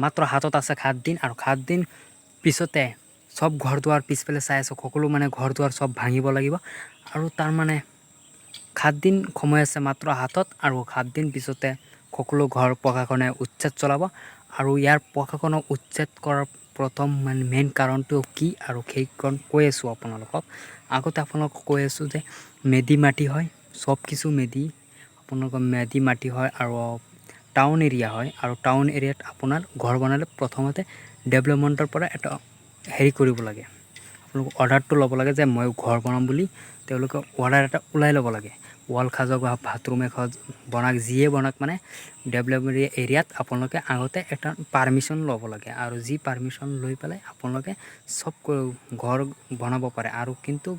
মাত্ৰ হাতত আছে 7 দিন আৰু 7 দিন পিছতে সব ঘৰ দুৱাৰ পিছফালে চাই আছো সকলো মানে ঘৰ দুৱাৰ সব ভাঙিব লাগিব আৰু তাৰ মানে 7 দিন সময় আছে মাত্ৰ হাতত আৰু 7 দিন পিছতে সকলো ঘৰ প্ৰশাসনে উচ্ছেদ চলাব আৰু ইয়াৰ প্ৰশাসনক উচ্ছেদ কৰাৰ প্ৰথম মানে মেইন কাৰণটো কি আৰু সেইখন কৈ আছো আপোনালোকক আগতে আপোনালোকক কৈ আছো যে মেডি মাটি হয় সব কিছু মেডি আপোনালোকৰ মেডি মাটি হয় আৰু টাউন এৰিয়া হয় আৰু টাউন এৰিয়াত আপোনাৰ ঘৰ বনালে প্ৰথমতে ডেভেলপমেণ্টৰ পৰা এটা হেৰি কৰিব লাগে আপোনালোক অৰ্ডাৰটো ল'ব লাগে যে মই ঘৰ বনাম বুলি তেওঁলোকে অৰ্ডাৰ এটা ওলাই ল'ব লাগে ওয়াল খাজক বা বাথৰুম এখন বনাক যিয়ে বনাক মানে ডেভেলপমেণ্ট এৰিয়াত আপোনালোকে আগতে এটা পাৰমিশন ল'ব লাগে আৰু যি পাৰমিশন লৈ পেলাই আপোনালোকে সব ঘৰ বনাব পাৰে আৰু কিন্তু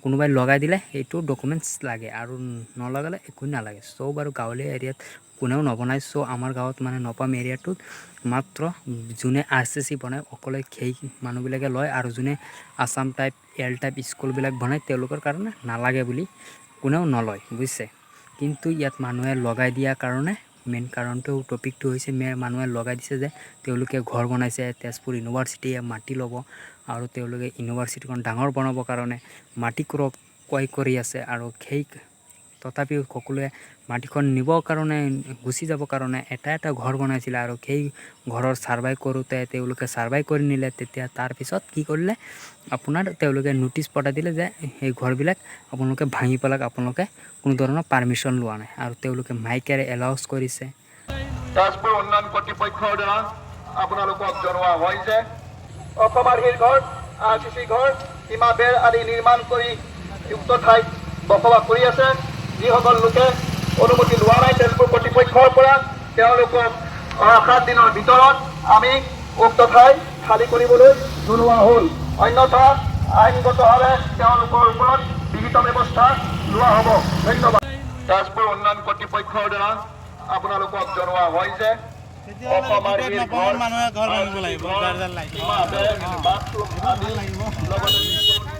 কোনোবাই লগাই দিলে এইটো ডকুমেণ্টছ লাগে আৰু নলগালে একো নালাগে সব আৰু গাঁৱলীয়া এৰিয়াত কোনেও নবনাই চ' আমাৰ গাঁৱত মানে নপাম এৰিয়াটোত মাত্ৰ যোনে RCC বনায় অকলে সেই মানুহবিলাকে লয় আৰু যোনে আসাম টাইপ এল টাইপ স্কুলবিলাক বনায় তেওঁলোকৰ কাৰণে নালাগে বুলি কোনেও নলয় বুজিছে কিন্তু ইয়াত মানুহে লগাই দিয়াৰ কাৰণে মেইন কাৰণটো টপিকটো হৈছে মানুহে লগাই দিছে যে তেওঁলোকে ঘৰ বনাইছে তেজপুৰ ইউনিভাৰ্চিটিয়ে মাটি ল'ব আৰু তেওঁলোকে ইউনিভাৰ্চিটিখন ডাঙৰ বনাবৰ কাৰণে মাটি ক্ৰয় কৰি আছে আৰু সেই তথাপিও সকলোৱে মাটিখন নিবৰ কাৰণে গুচি যাবৰ কাৰণে এটা ঘৰ বনাইছিলে আৰু সেই ঘৰৰ সাৰ্ভে কৰোঁতে তেওঁলোকে সাৰ্ভে কৰি নিলে তেতিয়া তাৰ পিছত কি কৰিলে আপোনাৰ তেওঁলোকে নোটিছ পঠাই দিলে যে এই ঘৰবিলাক আপোনালোকে ভাঙি পেলাক আপোনালোকে কোনো ধৰণৰ পাৰমিশন লোৱা নাই আৰু তেওঁলোকে মাইকেৰে এলাউন্স কৰিছে তেজপুৰ উন্নয়ন কৰ্তৃপক্ষৰ দ্বাৰা আপোনালোকক জনোৱা হয় যে অসমৰ ঘৰ RCC ঘৰ সীমা বেৰ আদি নিৰ্মাণ কৰি উক্ত ঠাইত বসবাস কৰি আছে যিসকল লোকে অনুমতি লোৱা নাই তেজপুৰ কৰ্তৃপক্ষৰ পৰা তেওঁলোকক 7 দিনৰ ভিতৰত আমি উক্ত ঠাই খালী কৰিবলৈ জনোৱা হ'ল অন্যথা আইনগতভাৱে তেওঁলোকৰ ওপৰত বিহিত ব্যৱস্থা লোৱা হ'ব ধন্যবাদ তেজপুৰ উন্নয়ন কৰ্তৃপক্ষৰ দ্বাৰা আপোনালোকক জনোৱা হয় যে অসমৰ মানুহে ঘৰ ভাঙিব লাগিব বাথৰুম আদি লগতে